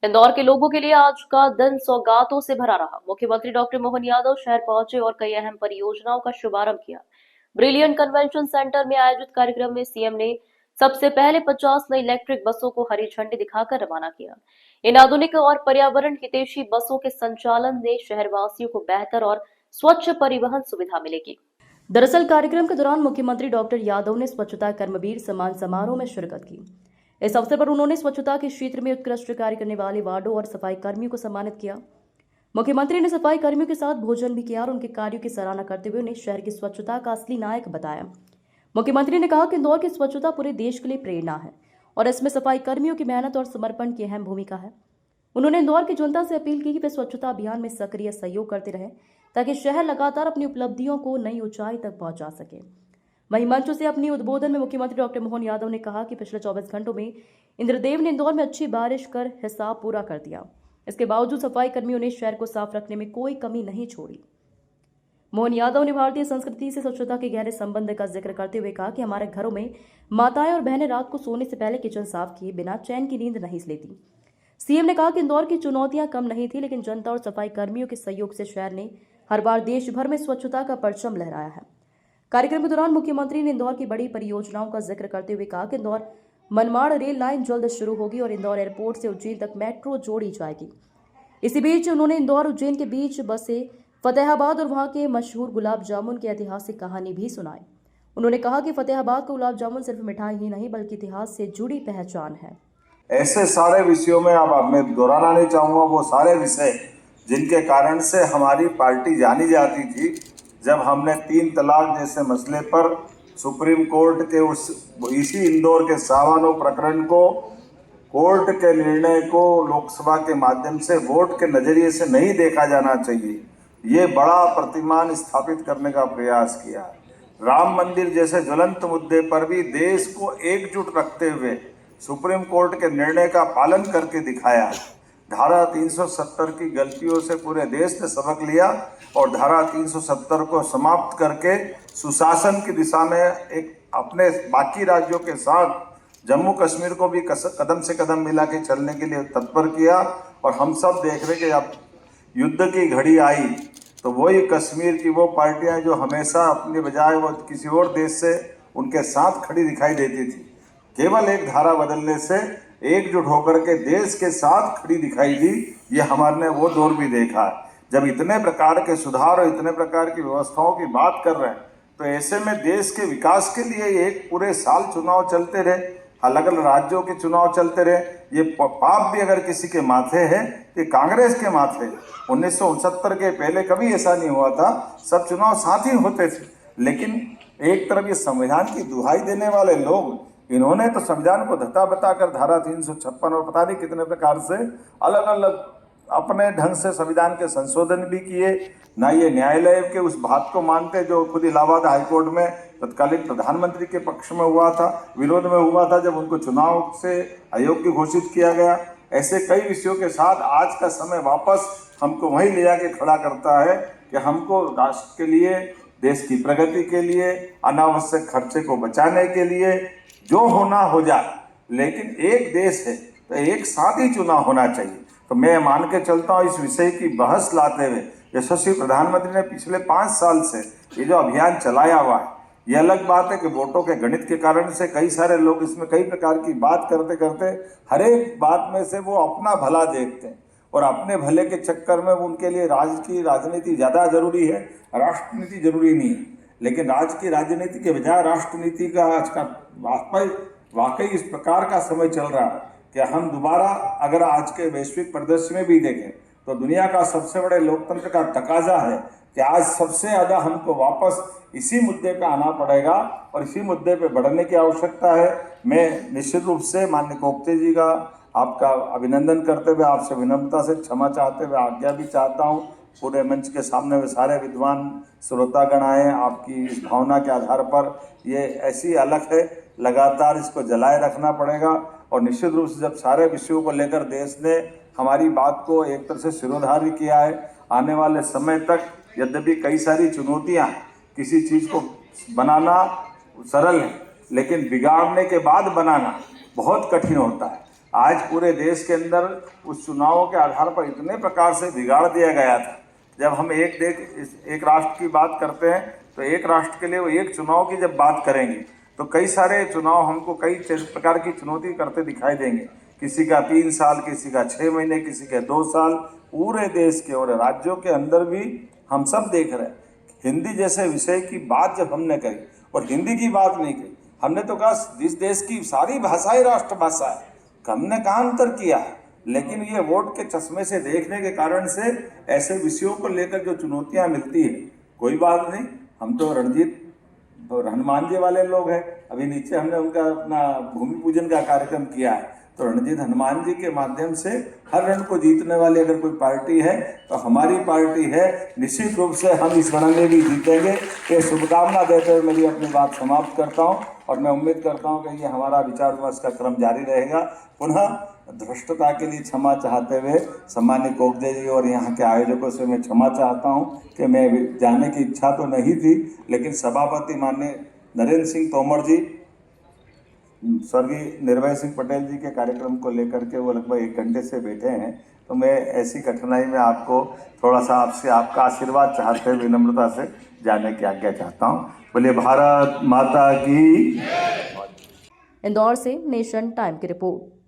इंदौर के लोगों के लिए आज का दिन सौगातों से भरा रहा। मुख्यमंत्री डॉक्टर मोहन यादव शहर पहुंचे और कई अहम परियोजनाओं का शुभारंभ किया। ब्रिलियंट कन्वेंशन सेंटर में आयोजित कार्यक्रम में सीएम ने सबसे पहले 50 नई इलेक्ट्रिक बसों को हरी झंडी दिखाकर रवाना किया। इन आधुनिक और पर्यावरण हितैषी बसों के संचालन से शहरवासियों को बेहतर और स्वच्छ परिवहन सुविधा मिलेगी। दरअसल कार्यक्रम के दौरान मुख्यमंत्री डॉक्टर यादव ने स्वच्छता कर्मवीर सम्मान समारोह में शिरकत की। इस अवसर पर उन्होंने स्वच्छता के क्षेत्र में उत्कृष्ट कार्य करने वाले वार्डों और सफाई कर्मियों को सम्मानित किया। मुख्यमंत्री ने सफाई कर्मियों के साथ भोजन भी किया और उनके कार्यों की सराहना करते हुए उन्हें शहर की स्वच्छता का असली नायक बताया। मुख्यमंत्री ने कहा कि इंदौर की स्वच्छता पूरे देश के लिए प्रेरणा है और इसमें सफाई कर्मियों की मेहनत और समर्पण की अहम भूमिका है। उन्होंने इंदौर की जनता से अपील की कि वे स्वच्छता अभियान में सक्रिय सहयोग करते रहें ताकि शहर लगातार अपनी उपलब्धियों को नई ऊंचाई तक पहुंचा सके। वहीं मंच से अपनी उद्बोधन में मुख्यमंत्री डॉक्टर मोहन यादव ने कहा कि पिछले 24 घंटों में इंद्रदेव ने इंदौर में अच्छी बारिश कर हिसाब पूरा कर दिया। इसके बावजूद सफाई कर्मियों ने शहर को साफ रखने में कोई कमी नहीं छोड़ी। मोहन यादव ने भारतीय संस्कृति से स्वच्छता के गहरे संबंध का जिक्र करते हुए कहा कि हमारे घरों में माताएं और बहनें रात को सोने से पहले किचन साफ किए बिना चैन की नींद नहीं लेती। सीएम ने कहा कि इंदौर की चुनौतियां कम नहीं थी, लेकिन जनता और सफाई कर्मियों के सहयोग से शहर ने हर बार देश भर में स्वच्छता का परचम लहराया है। कार्यक्रम के दौरान मुख्यमंत्री ने इंदौर की बड़ी परियोजनाओं का जिक्र करते हुए कहा कि इंदौर मनमाड़ रेल लाइन जल्द शुरू होगी और इंदौर एयरपोर्ट से उज्जैन तक मेट्रो जोड़ी जाएगी। इसी बीच उन्होंने इंदौर उज्जैन के बीच बसे फतेहाबाद और वहां के मशहूर गुलाब जामुन की ऐतिहासिक कहानी भी सुनाई। उन्होंने कहा कि फतेहाबाद का गुलाब जामुन सिर्फ मिठाई ही नहीं बल्कि इतिहास से जुड़ी पहचान है। ऐसे सारे विषयों में अब मैं दोहराना नहीं चाहूँगा वो सारे विषय जिनके कारण से हमारी पार्टी जानी जाती थी। जब हमने 3 तलाक जैसे मसले पर सुप्रीम कोर्ट के इसी इंदौर के सावानो प्रकरण को, कोर्ट के निर्णय को लोकसभा के माध्यम से वोट के नज़रिए से नहीं देखा जाना चाहिए, ये बड़ा प्रतिमान स्थापित करने का प्रयास किया। राम मंदिर जैसे ज्वलंत मुद्दे पर भी देश को एकजुट रखते हुए सुप्रीम कोर्ट के निर्णय का पालन करके दिखाया। धारा 370 की गलतियों से पूरे देश ने सबक लिया और धारा 370 को समाप्त करके सुशासन की दिशा में एक अपने बाकी राज्यों के साथ जम्मू कश्मीर को भी कदम से कदम मिला के चलने के लिए तत्पर किया। और हम सब देख रहे कि अब युद्ध की घड़ी आई तो वही कश्मीर की वो पार्टियां जो हमेशा अपनी बजाय वो किसी और देश से उनके साथ खड़ी दिखाई देती थी, केवल एक धारा बदलने से एकजुट होकर के देश के साथ खड़ी दिखाई दी। ये हमारे वो दौर भी देखा है। जब इतने प्रकार के सुधार और इतने प्रकार की व्यवस्थाओं की बात कर रहे हैं तो ऐसे में देश के विकास के लिए एक पूरे साल चुनाव चलते रहे, अलग अलग राज्यों के चुनाव चलते रहे। ये पाप भी अगर किसी के माथे है तो कांग्रेस के माथे। 1969 के पहले कभी ऐसा नहीं हुआ था, सब चुनाव साथ ही होते थे। लेकिन एक तरफ ये संविधान की दुहाई देने वाले लोग, इन्होंने तो संविधान को धता बताकर धारा 356 और पता नहीं कितने प्रकार से अलग अलग अपने ढंग से संविधान के संशोधन भी किए। ना ये न्यायालय के उस बात को मानते जो खुद इलाहाबाद हाईकोर्ट में तत्कालीन प्रधानमंत्री के पक्ष में हुआ था, विरोध में हुआ था जब उनको चुनाव से अयोग्य घोषित किया गया। ऐसे कई विषयों के साथ आज का समय वापस हमको वहीं ले जाके खड़ा करता है कि हमको राष्ट्र के लिए, देश की प्रगति के लिए, अनावश्यक खर्चे को बचाने के लिए जो होना हो जाए, लेकिन एक देश है तो एक साथ ही चुनाव होना चाहिए। तो मैं मान के चलता हूँ इस विषय की बहस लाते हुए यशस्वी प्रधानमंत्री ने पिछले 5 साल से ये जो अभियान चलाया हुआ है, ये अलग बात है कि वोटों के गणित के कारण से कई सारे लोग इसमें कई प्रकार की बात करते करते हर एक बात में से वो अपना भला देखते हैं और अपने भले के चक्कर में उनके लिए राजनीति ज़्यादा जरूरी है, राष्ट्रनीति जरूरी नहीं है। लेकिन राज्य की राजनीति के बजाय राष्ट्रनीति का आज का वाकई इस प्रकार का समय चल रहा है कि हम दोबारा अगर आज के वैश्विक परिदृश्य में भी देखें तो दुनिया का सबसे बड़े लोकतंत्र का तकाजा है कि आज सबसे ज़्यादा हमको वापस इसी मुद्दे पे आना पड़ेगा और इसी मुद्दे पे बढ़ने की आवश्यकता है। मैं निश्चित रूप से माननीय कोफ्ते जी का आपका अभिनंदन करते हुए आपसे विनम्रता से क्षमा चाहते हुए आज्ञा भी चाहता हूँ। पूरे मंच के सामने वे सारे विद्वान श्रोतागण आए, आपकी इस भावना के आधार पर ये ऐसी अलग है, लगातार इसको जलाए रखना पड़ेगा। और निश्चित रूप से जब सारे विषयों को लेकर देश ने हमारी बात को एक तरह से सिरोधार्य किया है, आने वाले समय तक यद्यपि कई सारी चुनौतियाँ, किसी चीज़ को बनाना सरल है लेकिन बिगाड़ने के बाद बनाना बहुत कठिन होता है। आज पूरे देश के अंदर उस चुनावों के आधार पर इतने प्रकार से बिगाड़ दिया गया था। जब हम एक राष्ट्र की बात करते हैं तो एक राष्ट्र के लिए वो एक चुनाव की जब बात करेंगे तो कई सारे चुनाव हमको कई प्रकार की चुनौती करते दिखाई देंगे। किसी का 3 साल, किसी का 6 महीने, किसी के 2 साल। पूरे देश के और राज्यों के अंदर भी हम सब देख रहे हैं। हिंदी जैसे विषय की बात जब हमने करी और हिंदी की बात नहीं कही, हमने तो कहा इस देश की सारी भाषाएं राष्ट्रभाषा है, हमने कहाँ अंतर किया है। लेकिन ये वोट के चश्मे से देखने के कारण से ऐसे विषयों को लेकर जो चुनौतियां मिलती है, कोई बात नहीं, हम तो रणजीत हनुमान जी वाले लोग हैं। अभी नीचे हमने उनका अपना भूमि पूजन का कार्यक्रम किया है, तो रणजीत हनुमान जी के माध्यम से हर रण को जीतने वाली अगर कोई पार्टी है तो हमारी पार्टी है। निश्चित रूप से हम इस रण में भी जीतेंगे। ये शुभकामना देते हुए मेरी अपनी बात समाप्त करता हूँ और मैं उम्मीद करता हूँ कि ये हमारा विचार विमर्श का क्रम जारी रहेगा। पुनः भ्रष्टता के लिए क्षमा चाहते हुए सम्मानित कोकजे जी और यहाँ के आयोजकों से मैं क्षमा चाहता हूँ कि मैं जाने की इच्छा तो नहीं थी, लेकिन सभापति माननीय नरेंद्र सिंह तोमर जी, स्वर्गीय निर्भय सिंह पटेल जी के कार्यक्रम को लेकर के वो लगभग 1 घंटे से बैठे हैं, तो मैं ऐसी कठिनाई में आपको थोड़ा सा आपसे आपका आशीर्वाद चाहते हुए विनम्रता से जाने की आज्ञा चाहता हूँ। बोलिए भारत माता की। इंदौर से नेशन टाइम की रिपोर्ट।